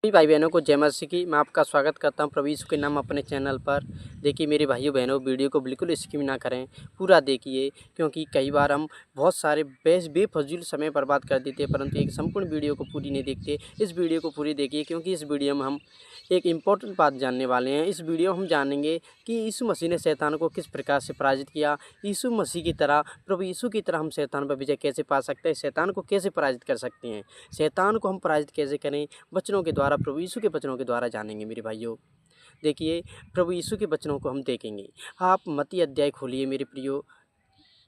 सभी भाई बहनों को जय मसीह की। मैं आपका स्वागत करता हूं प्रभु यीशु के नाम अपने चैनल पर। देखिए मेरे भाइयों बहनों, वीडियो को बिल्कुल स्किप ना करें, पूरा देखिए, क्योंकि कई बार हम बहुत सारे बेफजूल समय बर्बाद कर देते हैं, परंतु एक संपूर्ण वीडियो को पूरी नहीं देखते। इस वीडियो को पूरी देखिए, क्योंकि इस वीडियो में हम एक इम्पोर्टेंट बात जानने वाले हैं। इस वीडियो में हम जानेंगे कि यीशु मसीह ने शैतान को किस प्रकार से पराजित किया। यीशु मसीह की तरह, प्रभु यीशु की तरह हम शैतान पर विजय कैसे पा सकते हैं, शैतान को कैसे पराजित कर सकते हैं, शैतान को हम पराजित कैसे करें, वचनों के द्वारा, प्रभु यीशु के वचनों के द्वारा जानेंगे मेरे भाइयों। देखिए, प्रभु यीशु के वचनों को हम देखेंगे। आप मत्ती अध्याय खोलिए मेरे प्रियो।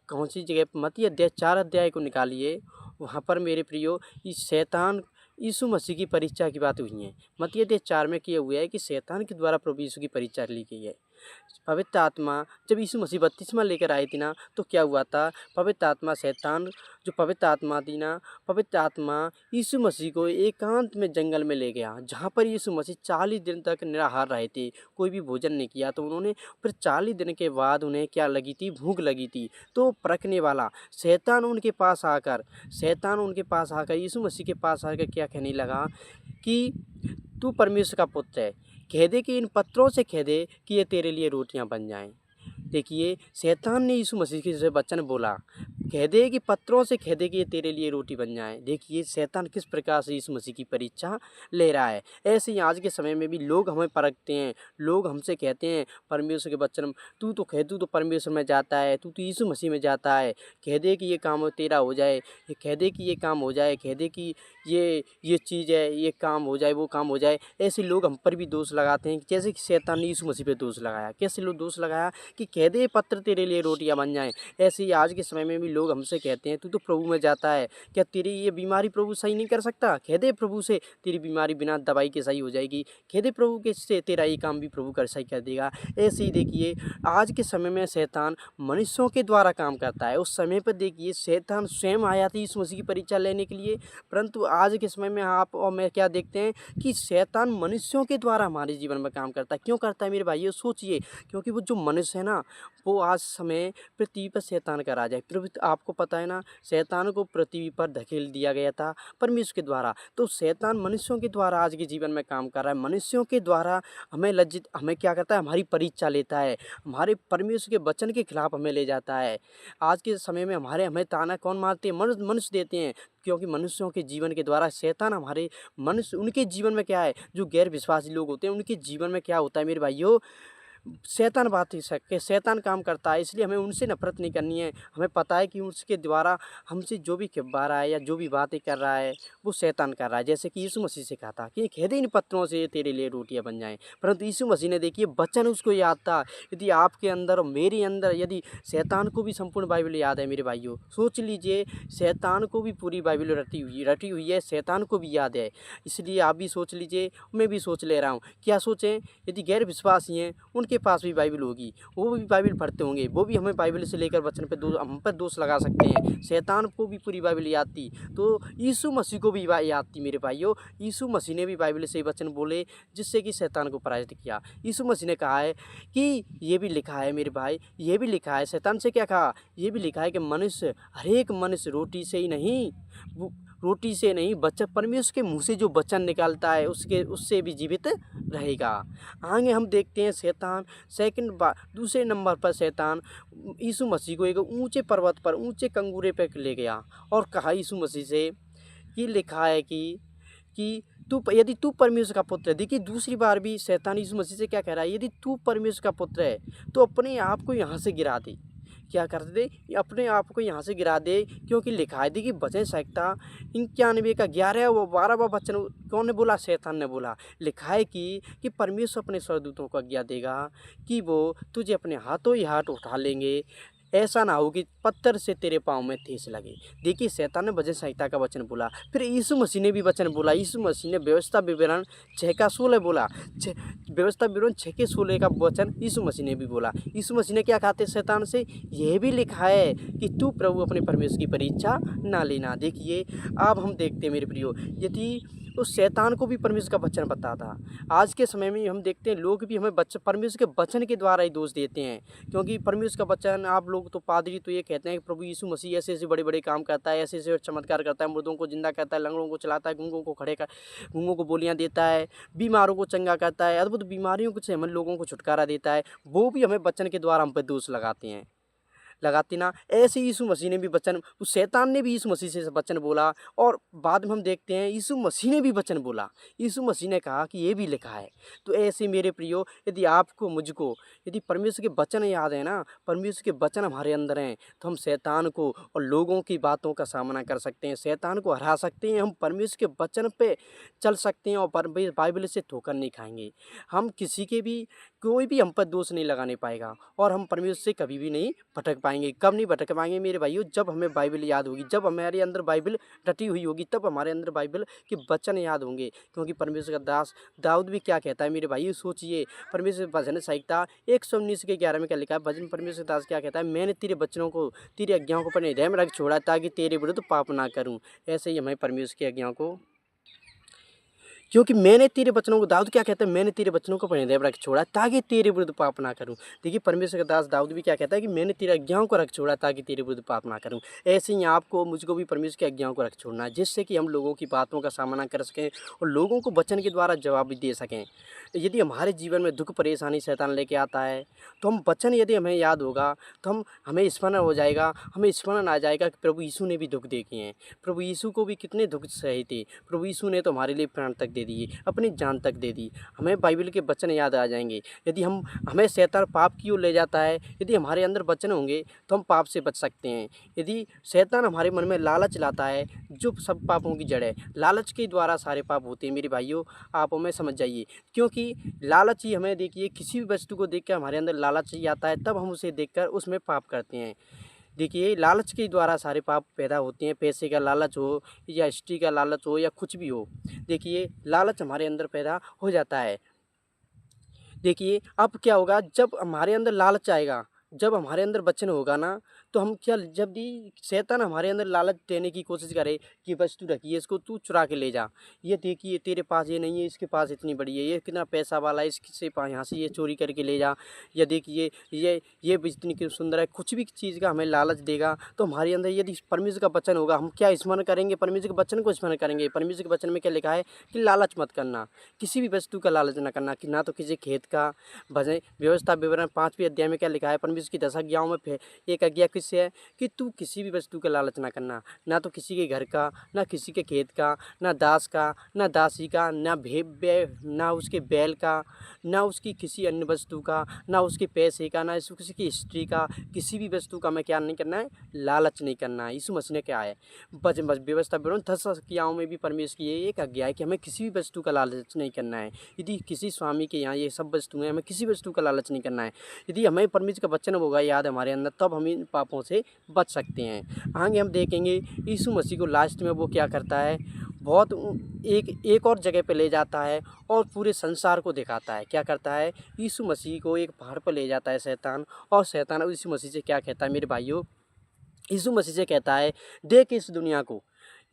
कौन सी जगह? मत्ती अध्याय 4 अध्याय को निकालिए। वहाँ पर मेरे प्रियो इस शैतान यीशु मसीह की परीक्षा की बात हुई है। मत्ती अध्याय 4 में किया हुआ है कि शैतान के द्वारा प्रभु यीशु की परीक्षा ली गई है। पवित्र आत्मा, जब यीशु मसीह बपतिस्मा लेकर आए थे ना, तो क्या हुआ था? पवित्र आत्मा, शैतान जो पवित्र आत्मा थी ना, पवित्र आत्मा यीशु मसीह को एकांत में जंगल में ले गया, जहाँ पर यीशु मसीह 40 दिन तक निराहार रहे थे, कोई भी भोजन नहीं किया। तो उन्होंने फिर 40 दिन के बाद उन्हें क्या लगी थी? भूख लगी थी। तो परखने वाला शैतान उनके पास आकर यीशु मसीह के पास आकर क्या कहने लगा कि तू परमेश्वर का पुत्र है, कह दे कि इन पत्थरों से कह दे कि ये तेरे लिए रोटियां बन जाएं। देखिए, शैतान ने यीशु मसीह के से वचन बोला, कह दे कि पत्थरों से कह दे कि ये तेरे लिए रोटी बन जाए। देखिए शैतान किस प्रकार से यीशु मसीह की परीक्षा ले रहा है। ऐसे ही आज के समय में भी लोग हमें परखते हैं, लोग हमसे कहते हैं परमेश्वर के वचन, तू तो परमेश्वर में जाता है, तू तो यीशु मसीह में जाता है, कह दे कि ये काम तेरा हो जाए, ये कह दे कि ये काम हो जाए, कह दे कि ये चीज़ है, ये काम हो जाए, वो काम हो जाए। ऐसे लोग हम पर भी दोष लगाते हैं, जैसे कि शैतान ने यीशु मसीह पे दोष लगाया। कैसे लोग दोष लगाया कि कह दे पत्र तेरे लिए रोटियां बन जाएं। ऐसे ही आज के समय में भी लोग हमसे कहते हैं तू तो प्रभु में जाता है, क्या तेरी ये बीमारी प्रभु सही नहीं कर सकता? कह दे प्रभु से तेरी बीमारी बिना दवाई के सही हो जाएगी, कह दे प्रभु के से तेरा ये काम भी प्रभु कर सही कर देगा। ऐसे ही देखिए आज के समय में शैतान मनुष्यों के द्वारा काम करता है। उस समय पर देखिए शैतान स्वयं आया था यीशु मसीह की परीक्षा लेने के लिए, परंतु आज के समय में आप और मैं क्या देखते हैं कि शैतान मनुष्यों के द्वारा हमारे जीवन में काम करता है। क्यों करता है मेरे भाइयों? सोचिए, क्योंकि वो जो मनुष्य है ना, वो आज समय पृथ्वी पर शैतान का राजा है। पृथ्वी, आपको पता है ना, शैतान को पृथ्वी पर धकेल दिया गया था परमेश्वर के द्वारा। तो शैतान मनुष्यों के द्वारा आज के जीवन में काम कर रहा है, मनुष्यों के द्वारा हमें क्या करता है? हमारी परीक्षा लेता है, हमारे परमेश्वर के वचन के खिलाफ हमें ले जाता है। आज के समय में हमें ताना कौन मारते हैं? मनुष्य देते हैं, क्योंकि मनुष्यों के जीवन के द्वारा शैतान हमारे मनुष्य, उनके जीवन में क्या है, जो गैर विश्वासी लोग होते हैं उनके जीवन में क्या होता है मेरे भाइयों? शैतान बात ही सके, शैतान काम करता है। इसलिए हमें उनसे नफरत नहीं करनी है। हमें पता है कि उसके द्वारा हमसे जो भी खिबा रहा है या जो भी बातें कर रहा है वो शैतान कर रहा है। जैसे कि यीशु मसीह से कहा था कि कह दे इन पत्थरों से तेरे लिए रोटियां बन जाएं, परंतु यीशु मसीह ने देखिए वचन उसको याद था। यदि आपके अंदर और मेरे अंदर, यदि शैतान को भी संपूर्ण बाइबल याद है मेरे भाइयों, सोच लीजिए, शैतान को भी पूरी बाइबल रटी हुई है, शैतान को भी याद है। इसलिए आप भी सोच लीजिए, मैं भी सोच ले रहा हूँ। क्या सोचें? यदि गैर विश्वासी हैं उनके पास भी बाइबल होगी, वो भी बाइबल पढ़ते होंगे, वो भी हमें बाइबल से लेकर वचन पे हम पर दोष लगा सकते हैं। शैतान को भी पूरी बाइबल याद थी, तो यीशु मसीह को भी याद थी मेरे भाइयों। यीशु मसीह ने भी बाइबल से वचन बोले, जिससे कि शैतान को पराजित किया। यीशु मसीह ने कहा है कि ये भी लिखा है मेरे भाई, ये भी लिखा है। शैतान से क्या कहा? ये भी लिखा है कि मनुष्य, हर एक मनुष्य रोटी से नहीं बच्चा परमेश्वर के मुंह से जो वचन निकालता है उससे भी जीवित रहेगा। आगे हम देखते हैं शैतान दूसरे नंबर पर शैतान यीशु मसीह को एक ऊंचे पर्वत पर, ऊंचे कंगूरे पर ले गया और कहा यीशु मसीह से कि लिखा है कि यदि तू परमेश्वर का पुत्र है। देखिए दूसरी बार भी शैतान यीशु मसीह से क्या कह रहा है? यदि तू परमेश्वर का पुत्र है तो अपने आप को यहाँ से गिरा दे। क्या कर दे? अपने आप को यहाँ से गिरा दे, क्योंकि लिखा है। देखिए वचन संहिता 91 का 11 व 12वां वचन कौन ने बोला? शैतान ने बोला। लिखा है कि परमेश्वर अपने स्वर्गदूतों को आज्ञा देगा कि वो तुझे अपने हाथों ही हाथ उठा लेंगे, ऐसा ना हो कि पत्थर से तेरे पाँव में ठेस लगे। देखिए शैतान ने भजन संहिता का वचन बोला, फिर यीशु मसीह ने भी वचन बोला। यीशु मसीह ने व्यवस्था विवरण 6 का 16 बोला। व्यवस्था विवरण 6 के 16 का वचन यीशु मसीह ने भी बोला। यीशु मसीह ने क्या कहते शैतान से? यह भी लिखा है कि तू प्रभु अपने परमेश्वर की परीक्षा ना लेना। देखिए अब हम देखते हैं मेरे प्रियो, यदि उस शैतान को भी परमेश्वर का वचन पता था। आज के समय में हम देखते हैं लोग भी हमें परमेश्वर के वचन के द्वारा ही दोष देते हैं, क्योंकि परमेश्वर का वचन आप लोग तो पादरी तो ये कहते हैं कि प्रभु यीशु मसीह ऐसे-ऐसे बड़े-बड़े काम करता है, ऐसे-ऐसे चमत्कार करता है, मुर्दों को जिंदा करता है, लंगड़ों को चलाता है, गूंगों को बोलियाँ देता है, बीमारों को चंगा करता है, अद्भुत बीमारियों से हम लोगों को छुटकारा देता है। वो भी हमें वचन के द्वारा हम पे दोष लगाते ना। ऐसे यीशु मसीह ने भी वचन, उस शैतान ने भी यीशु मसीह से वचन बोला, और बाद में हम देखते हैं यीशु मसीह ने भी वचन बोला। यीशु मसीह ने कहा कि ये भी लिखा है। तो ऐसे मेरे प्रियो, यदि आपको मुझको यदि परमेश्वर के वचन याद है ना, परमेश्वर के वचन हमारे अंदर हैं, तो हम शैतान को और लोगों की बातों का सामना कर सकते हैं, शैतान को हरा सकते हैं, हम परमेश्वर के वचन पे चल सकते हैं और बाइबल से ठोकर नहीं खाएंगे। हम किसी के भी कोई भी हम पर दोष नहीं लगाने पाएगा, और हम परमेश्वर से कभी भी नहीं भटक पाएंगे। कब नहीं भटक पाएंगे मेरे भाइयों? जब हमें बाइबल याद होगी, जब हमारे अंदर बाइबल रटी हुई होगी, तब हमारे अंदर बाइबल के वचन याद होंगे। क्योंकि परमेश्वर का दास दाऊद भी क्या कहता है मेरे भाइयों? सोचिए, परमेश्वर भजन संहिता 119 के 11 में क्या लिखा है? भजन परमेश्वर दास क्या कहता है? मैंने तेरे वचनों को, तेरी आज्ञाओं को अपने हृदय में रख छोड़ा, ताकि तेरे विरुद्ध पाप ना करूं। ऐसे ही हमें परमेश्वर की आज्ञाओं को, क्योंकि मैंने तेरे वचनों को, दाऊद क्या कहता है? मैंने तेरे वचनों को अपने हृदय में रख छोड़ा, ताकि तेरे विरुद्ध पाप ना करूं। देखिए, परमेश्वर का दास दाऊद भी क्या कहता है कि मैंने तेरी आज्ञाओं को रख छोड़ा, ताकि तेरे विरुद्ध पाप ना करूं। ऐसे ही आपको मुझको भी परमेश्वर की आज्ञाओं को रख छोड़ना है, जिससे कि हम लोगों की बातों का सामना कर सकें और लोगों को वचन के द्वारा जवाब भी दे सकें। यदि हमारे जीवन में दुख परेशानी शैतान लेके आता है, तो हम वचन यदि हमें याद होगा, तो हमें स्मरण हो जाएगा, हमें स्मरण आ जाएगा कि प्रभु यीशु ने भी दुख देखे हैं, प्रभु यीशु को भी कितने दुख सहे थे, प्रभु यीशु ने तो हमारे लिए प्राण तक दे दिए, अपनी जान तक दे दी। हमें बाइबल के वचन याद आ जाएंगे। यदि हमें शैतान पाप की ओर ले जाता है, यदि हमारे अंदर वचन होंगे तो हम पाप से बच सकते हैं। यदि शैतान हमारे मन में लालच लाता है, जो सब पापों की जड़ है, लालच के द्वारा सारे पाप होते हैं मेरे भाइयों, आप हमें समझ जाइए। क्योंकि लालच ही हमें, देखिए, किसी भी वस्तु को देख कर हमारे अंदर लालच ही आता है, तब हम उसे देखकर उसमें पाप करते हैं। देखिए, लालच के द्वारा सारे पाप पैदा होते हैं। पैसे का लालच हो या स्त्री का लालच हो या कुछ भी हो, देखिए लालच हमारे अंदर पैदा हो जाता है। देखिए, अब क्या होगा जब हमारे अंदर लालच आएगा, जब हमारे अंदर वचन होगा ना, तो हम क्या, जब भी शैतान हमारे अंदर लालच देने की कोशिश करे कि वस्तु रखिए, इसको तू चुरा के ले जा, ये देखिए तेरे पास ये नहीं है, इसके पास इतनी बड़ी है, ये कितना पैसा वाला है, इससे यहाँ से ये चोरी करके ले जा, या देखिए ये भी इतनी सुंदर है, कुछ भी चीज़ का हमें लालच देगा, तो हमारे अंदर यदि परमेश्वर का वचन होगा, हम क्या स्मरण करेंगे? परमेश्वर के वचन को स्मरण करेंगे। परमेश्वर के वचन में क्या लिखा है कि लालच मत करना, किसी भी वस्तु का लालच न करना, कि ना तो किसी खेत का। भजन व्यवस्था विवरण 5वें अध्याय में क्या लिखा है? परमेश्वर की 10 आज्ञाओं में एक आज्ञा किससे है कि तू किसी भी वस्तु का लालच ना करना, ना तो किसी के घर का, ना किसी के खेत का, ना दास का, ना दासी का, ना उसके बैल का, ना उसकी किसी अन्य वस्तु का, ना उसके पैसे का, ना किसी की स्त्री का, किसी भी वस्तु का हमें क्या नहीं करना है? लालच नहीं करना है। यीशु मसीह ने क्या है? व्यवस्था विवरण 10 आज्ञाओं में भी परमेश्वर की ये एक आज्ञा है कि हमें किसी भी वस्तु का लालच नहीं करना है। यदि किसी स्वामी के यहाँ ये सब वस्तुएं, हमें किसी वस्तु का लालच नहीं करना है। यदि हमें परमेश्वर का वचन होगा याद हमारे अंदर, तब हम इन पापों से बच सकते हैं। आगे हम देखेंगे यीशु मसीह को लास्ट में वो क्या करता है, बहुत एक और जगह पे ले जाता है और पूरे संसार को दिखाता है। क्या करता है? यीशु मसीह को एक पहाड़ पर ले जाता है शैतान, और शैतान यीशु मसीह से क्या कहता है मेरे भाइयों? यीशु मसीह से कहता है, देख इस दुनिया को,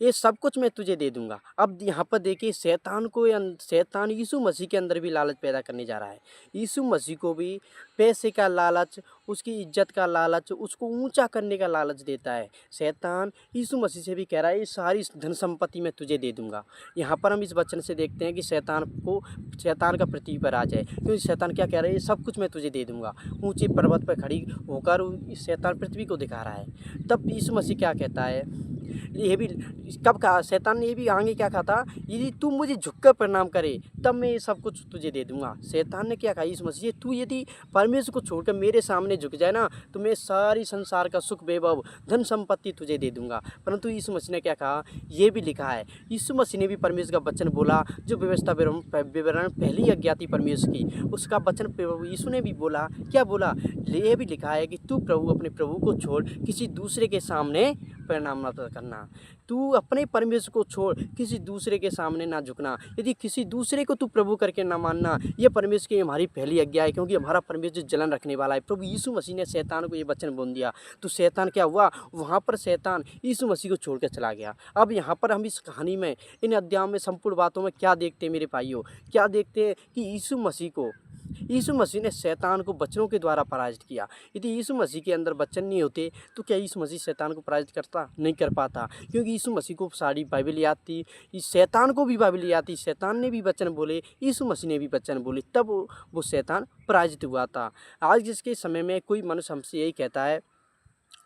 ये सब कुछ मैं तुझे दे दूंगा। अब यहाँ पर देखिए, शैतान यीशु मसीह के अंदर भी लालच पैदा करने जा रहा है। यीशु मसीह को भी पैसे का लालच, उसकी इज्जत का लालच, उसको ऊंचा करने का लालच देता है। शैतान यीशु मसीह से भी कह रहा है, ये सारी धन संपत्ति मैं तुझे दे दूंगा। यहाँ पर हम इस वचन से देखते हैं कि शैतान का पृथ्वी पर राज है, क्योंकि शैतान क्या कह रहा है? ये सब कुछ मैं तुझे दे दूंगा। ऊंचे पर्वत पर खड़ी होकर शैतान पृथ्वी को दिखा रहा है। तब यीशु मसीह क्या कहता है? ये भी कब कहा? शैतान ने ये भी आगे क्या कहा था? यदि तू मुझे झुककर प्रणाम करे, तब मैं ये सब कुछ तुझे दे दूंगा। शैतान ने क्या कहा यीशु मसीह? तू यदि परमेश्वर को छोड़कर मेरे सामने झुक जाए ना, तो मैं सारी संसार का सुख, वैभव, धन संपत्ति तुझे दे दूंगा। परंतु यीशु मसीह ने क्या कहा? ये भी लिखा है, यीशु मसीह ने भी परमेश्वर का वचन बोला, जो व्यवस्था विवरण पहली आज्ञा थी परमेश्वर की, उसका वचन यीशु ने भी बोला। क्या बोला? ये भी लिखा है कि तू अपने प्रभु को छोड़ किसी दूसरे के सामने प्रणाम मत करना। तू अपने परमेश्वर को छोड़, किसी दूसरे के सामने ना झुकना। यदि किसी दूसरे को तू प्रभु करके ना मानना, ये परमेश्वर की हमारी पहली आज्ञा है, क्योंकि हमारा परमेश्वर जलन रखने वाला है। प्रभु यीशु मसीह ने शैतान को ये वचन बोल दिया, तो शैतान क्या हुआ, वहाँ पर शैतान यीशु मसीह को छोड़ कर चला गया। अब यहाँ पर हम इस कहानी में, इन अध्यायों में, संपूर्ण बातों में क्या देखते हैं मेरे भाइयों, क्या देखते हैं कि यीशु मसीह ने शैतान को वचनों के द्वारा पराजित किया। यदि यीशु मसीह के अंदर वचन नहीं होते तो क्या यीशु मसीह शैतान को पराजित करता? नहीं कर पाता, क्योंकि यीशु मसीह को सारी बाइबल याद थी, शैतान को भी बाइबल याद थी। शैतान ने भी वचन बोले, यीशु मसीह ने भी वचन बोले, तब वो शैतान पराजित हुआ था। आज जिसके समय में कोई मनुष्य हमसे यही कहता है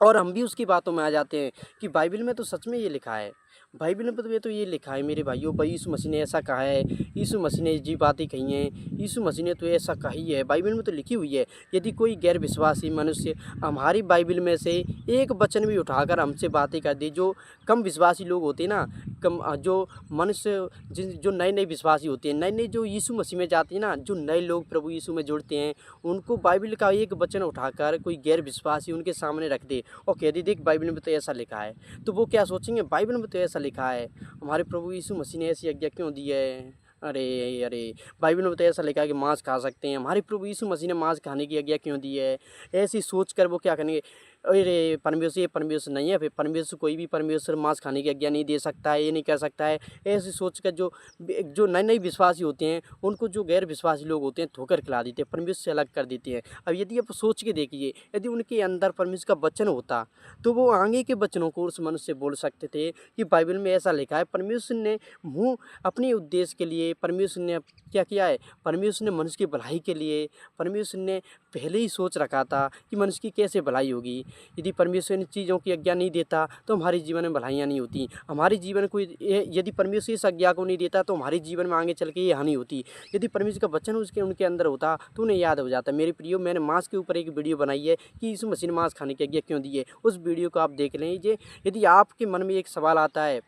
और हम भी उसकी बातों में आ जाते हैं कि बाइबल में तो सच में ये लिखा है, बाइबल में तो ये लिखा है मेरे भाइयों, भाई यीशु मसीह ने ऐसा कहा है, यीशु मसीह ने जी बातें कही हैं, यीशु मसीह ने तो ऐसा कही है, बाइबल में तो लिखी हुई है। यदि कोई गैर विश्वासी मनुष्य हमारी बाइबल में से एक वचन भी उठाकर हमसे बातें कर दे, जो कम विश्वासी लोग होते हैं ना, जो मनुष्य जो नए विश्वासी होते हैं, नए जो यीशु मसीह में जाते हैं ना, जो नए लोग प्रभु यीशु में जुड़ते हैं, उनको बाइबल का एक वचन उठाकर कोई गैर विश्वासी उनके सामने रख दे और कह दे, देख बाइबल में तो ऐसा लिखा है, तो वो क्या सोचेंगे, बाइबल में तो ऐसा लिखा है, हमारे प्रभु यीशु मसीह ने ऐसी आज्ञा क्यों दी है? अरे बाइबल में तो ऐसा लिखा है कि मांस खा सकते हैं, हमारे प्रभु यीशु मसीह ने मांस खाने की आज्ञा क्यों दी है? ऐसी सोच कर वो क्या करेंगे, अरे परमेश्वर ये परमेश्वर नहीं है, फिर परमेश्वर कोई भी परमेश्वर मांस खाने की आज्ञा नहीं दे सकता है, ये नहीं कर सकता है। ऐसी सोच कर जो नए विश्वासी होते हैं, उनको जो गैर विश्वासी लोग होते हैं ठोकर खिला देते हैं, परमेश्वर से अलग कर देते हैं। अब यदि आप सोच के देखिए, यदि उनके अंदर परमेश्वर का वचन होता तो वो आगे के वचनों को उस मनुष्य से बोल सकते थे कि बाइबल में ऐसा लिखा है। परमेश्वर ने मुँह अपने उद्देश्य के लिए, परमेश्वर ने क्या किया है, परमेश्वर ने मनुष्य की भलाई के लिए, परमेश्वर ने पहले ही सोच रखा था कि मनुष्य की कैसे भलाई होगी। यदि परमेश्वर इन चीज़ों की आज्ञा नहीं देता तो हमारे जीवन में भलाइयाँ नहीं होती, हमारे जीवन को यदि परमेश्वर इस आज्ञा को नहीं देता तो हमारे जीवन में आगे चल के ये हानि होती। यदि परमेश्वर का वचन उनके अंदर होता तो उन्हें याद हो जाता। मेरे प्रियो, मैंने मांस के ऊपर एक वीडियो बनाई है कि यीशु मसीह ने मांस खाने की आज्ञा क्यों दी है, उस वीडियो को आप देख लीजिए। यदि आपके मन में एक सवाल आता है,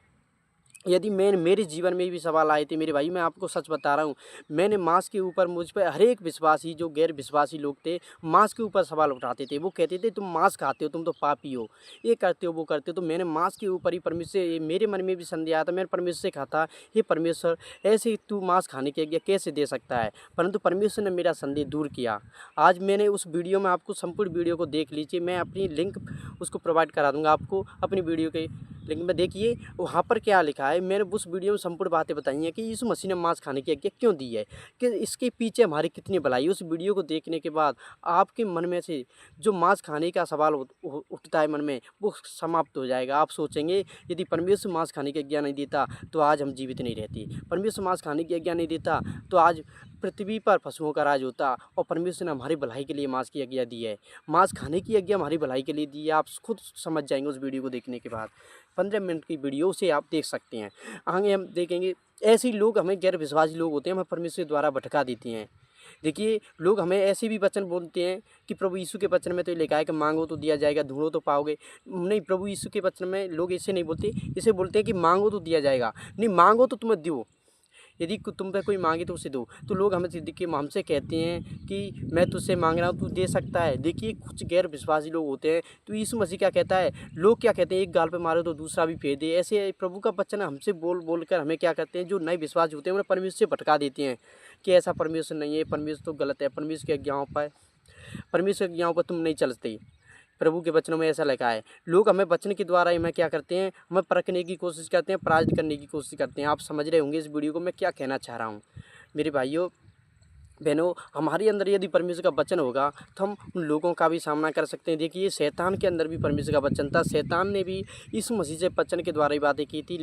यदि मेरे जीवन में भी सवाल आए थे मेरे भाई, मैं आपको सच बता रहा हूँ, मैंने मांस के ऊपर, मुझ पर हर एक विश्वासी, जो गैर विश्वासी लोग थे, मांस के ऊपर सवाल उठाते थे। वो कहते थे तुम मांस खाते हो, तुम तो पापी हो, ये करते हो, वो करते हो। तो मैंने मांस के ऊपर ही परमेश्वर, मेरे मन में भी संदेह आया था, मैंने परमेश्वर से कहा था, हे परमेश्वर, ऐसे तू मांस खाने की आज्ञा कैसे दे सकता है? परंतु परमेश्वर ने मेरा संदेह दूर किया। आज मैंने उस वीडियो में, आपको संपूर्ण वीडियो को देख लीजिए, मैं अपनी लिंक उसको प्रोवाइड करा दूँगा आपको अपनी वीडियो के लिंक में। देखिए वहाँ पर क्या लिखा है, मैंने उस वीडियो में संपूर्ण बातें बताई हैं कि यीशु मसीह ने मांस खाने की आज्ञा क्यों दी है, कि इसके पीछे हमारी कितनी भलाई। उस वीडियो को देखने के बाद आपके मन में से जो मांस खाने का सवाल उठता है मन में, वो समाप्त हो जाएगा। आप सोचेंगे यदि परमेश्वर मांस खाने की आज्ञा नहीं देता तो आज हम जीवित नहीं रहते, परमेश्वर मांस खाने की आज्ञा नहीं देता तो आज पृथ्वी पर पशुओं का राज होता, और परमेश्वर ने हमारी भलाई के लिए मांस की आज्ञा दी है। मांस खाने की आज्ञा हमारी भलाई के लिए दी है, आप खुद समझ जाएंगे उस वीडियो को देखने के बाद। 15 मिनट की वीडियो से आप देख सकते हैं। आगे हम देखेंगे, ऐसे ही लोग, हमें गैर विश्वासी लोग होते हैं, हमें परमेश्वर द्वारा भटका देते हैं। देखिए लोग हमें ऐसे भी वचन बोलते हैं कि प्रभु यीशु के वचन में तो लिखा है कि मांगो तो दिया जाएगा, ढूंढो तो पाओगे। नहीं, प्रभु यीशु के वचन में लोग ऐसे नहीं बोलते, इसे बोलते हैं कि मांगो तो दिया जाएगा, नहीं मांगो तो तुम्हें दो, यदि तुम पे कोई मांगे तो उसे दो। तो लोग हमसे कहते हैं कि मैं तुझसे मांग रहा हूँ, तू दे सकता है। देखिए कुछ गैर विश्वासी लोग होते हैं, तो यीशु मसीह क्या कहता है, लोग क्या कहते हैं, एक गाल पे मारो तो दूसरा भी फेर दे। ऐसे प्रभु का वचन हमसे बोल कर हमें क्या करते हैं, जो नए विश्वासी होते हैं उन्हें परमेश्वर से भटका देते हैं कि ऐसा परमेश्वर नहीं है, परमेश्वर तो गलत है, परमेश्वर की आज्ञाओं पर तुम नहीं चलते। प्रभु के वचनों में ऐसा लिखा है। लोग हमें वचन के द्वारा हमें क्या करते हैं, हमें परखने की कोशिश करते हैं, पराजित करने की कोशिश करते हैं। आप समझ रहे होंगे इस वीडियो को मैं क्या कहना चाह रहा हूँ। मेरे भाइयों बहनों, हमारे अंदर यदि परमेश्वर का वचन होगा तो हम उन लोगों का भी सामना कर सकते हैं। देखिए शैतान के अंदर भी परमेश्वर का वचन था, शैतान ने भी यीशु मसीह से वचन के द्वारा ही बातें की थी।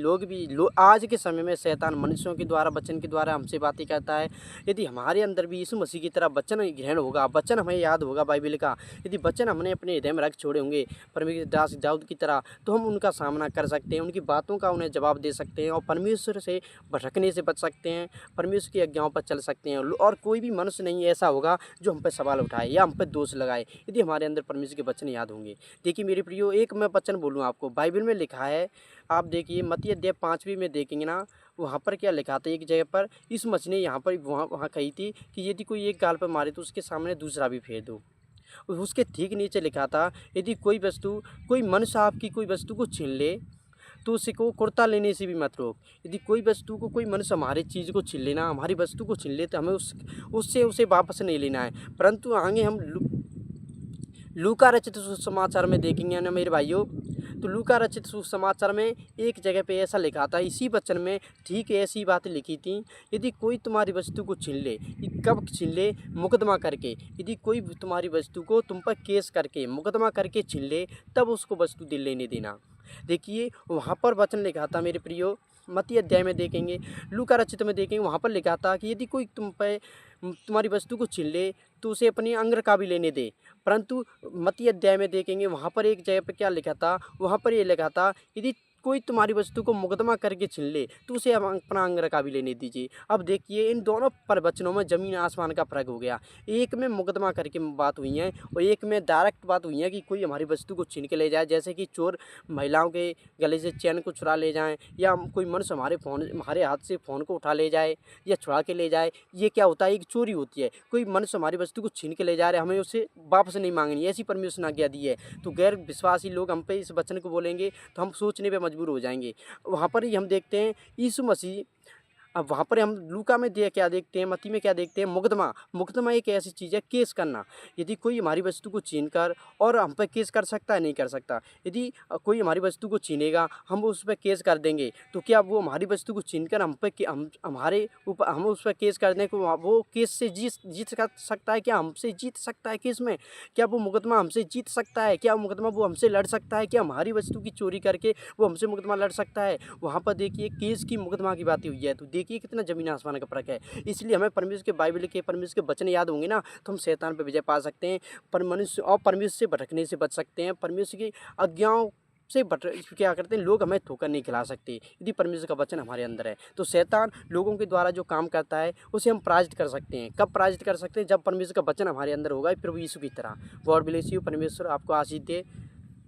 आज के समय में शैतान मनुष्यों के द्वारा, वचन के द्वारा हमसे बातें करता है। यदि हमारे अंदर भी यीशु मसीह की तरह वचन ग्रहण होगा, वचन हमें याद होगा बाइबल का, यदि वचन हमने अपने हृदय में रख छोड़े होंगे परमेश्वर दास दाऊद की तरह, तो हम उनका सामना कर सकते हैं, उनकी बातों का उन्हें जवाब दे सकते हैं और परमेश्वर से भटकने से बच सकते हैं, परमेश्वर की आज्ञाओं पर चल सकते हैं। और कोई भी मनुष्य नहीं ऐसा होगा जो हम पर सवाल उठाए या हम पर दोष लगाए, यदि हमारे अंदर परमेश्वर के वचन याद होंगे। देखिए मेरे प्रियो, एक मैं वचन बोलूँ आपको, बाइबल में लिखा है, आप देखिए मत्ती अध्याय 5 में देखेंगे ना, वहाँ पर क्या लिखा था, एक जगह पर इस मसीह ने यहाँ पर वहाँ कही थी कि यदि कोई एक गाल पर मारे तो उसके सामने दूसरा भी फेर दो। उसके ठीक नीचे लिखा था, यदि कोई मनुष्य आपकी कोई वस्तु को छीन ले तो उसको कुर्ता लेने से भी मत रोक। यदि कोई वस्तु को कोई मनुष्य हमारी चीज़ को छीन लेना, हमारी वस्तु को छीन ले, तो हमें उससे उसे वापस नहीं लेना है। परंतु आगे हम लूका रचित सुसमाचार में देखेंगे ना मेरे भाइयों, तो लूका रचित सुसमाचार में एक जगह पे ऐसा लिखा था, इसी वचन में ठीक ऐसी बात लिखी थी। यदि कोई तुम्हारी वस्तु को छीन ले, कब छीन ले? मुकदमा करके। यदि कोई तुम्हारी वस्तु को तुम पर केस करके, मुकदमा करके छीन ले, तब उसको वस्तु दिल लेने देना। देखिए वहाँ पर वचन लिखा था मेरे प्रियो, मत्ती अध्याय में देखेंगे, लूका रचित में देखेंगे, वहाँ पर लिखा था कि यदि कोई तुम्हारी वस्तु को छीन ले, तो उसे अपनी अंगरखा भी लेने दे। परंतु मत्ती अध्याय में देखेंगे, वहाँ पर एक जगह पे क्या लिखा था, वहाँ पर ये लिखा था, यदि कोई तुम्हारी वस्तु को मुकदमा करके छीन ले, तो उसे अपना अंगरखा भी लेने दीजिए। अब देखिए इन दोनों प्रवचनों में ज़मीन आसमान का फ़र्क हो गया। एक में मुकदमा करके बात हुई है और एक में डायरेक्ट बात हुई है कि कोई हमारी वस्तु को छीन के ले जाए, जैसे कि चोर महिलाओं के गले से चैन को चुरा ले जाएं, या कोई मनुष्य हमारे हाथ से फ़ोन को उठा ले जाए या छुड़ा के ले जाए। ये क्या होता है? एक चोरी होती है। कोई मनुष्य हमारी वस्तु को छीन के ले जा रहे हैं, हमें उसे वापस नहीं मांगनी, ऐसी परमेश्वर ने आज्ञा दी है। तो गैर विश्वासी लोग हम पे इस वचन को बोलेंगे तो हम सोचने पे मजबूर हो जाएंगे। वहाँ पर ही हम देखते हैं यीशु मसीह, अब वहाँ पर हम लूका में क्या देखते हैं, मत्ती में क्या देखते हैं? मुकदमा। मुकदमा एक ऐसी चीज़ है, केस करना। यदि कोई हमारी वस्तु को छीन कर और हम पे केस कर सकता है? नहीं कर सकता। यदि कोई हमारी वस्तु को छीनेगा, हम उस पर केस कर देंगे, तो क्या वो हमारी वस्तु को छीन कर हम उस पर केस कर दें को वो केस से जीत सकता है? क्या हमसे जीत सकता है केस में? क्या वो मुकदमा हमसे जीत सकता है? क्या मुकदमा वो हमसे लड़ सकता है? क्या हमारी वस्तु की चोरी करके वो हमसे मुकदमा लड़ सकता है? वहाँ पर देखिए केस की, मुकदमा की बातें हुई है। तो देखिए कितना ज़मीन आसमान का फ़र्क है। इसलिए हमें परमेश्वर के बाइबल के, परमेश्वर के वचन याद होंगे ना, तो हम शैतान पर विजय पा सकते हैं, परमेश्वर से भटकने से बच सकते हैं। परमेश्वर की आज्ञाओं से क्या करते हैं लोग, हमें ठोकर नहीं खिला सकते यदि परमेश्वर का वचन हमारे अंदर है। तो शैतान लोगों के द्वारा जो काम करता है उसे हम पराजित कर सकते हैं। कब पराजित कर सकते हैं? जब परमेश्वर का वचन हमारे अंदर होगा, प्रभु यीशु की तरह। God bless you. परमेश्वर आपको आशीष दे।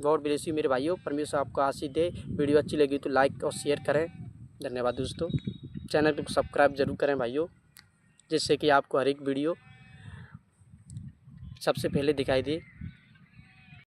गॉड ब्लेस यू मेरे भाइयों। परमेश्वर आपको आशीष दे। वीडियो अच्छी लगी तो लाइक और शेयर करें। धन्यवाद दोस्तों। चैनल को सब्सक्राइब जरूर करें भाइयों, जिससे कि आपको हर एक वीडियो सबसे पहले दिखाई दे।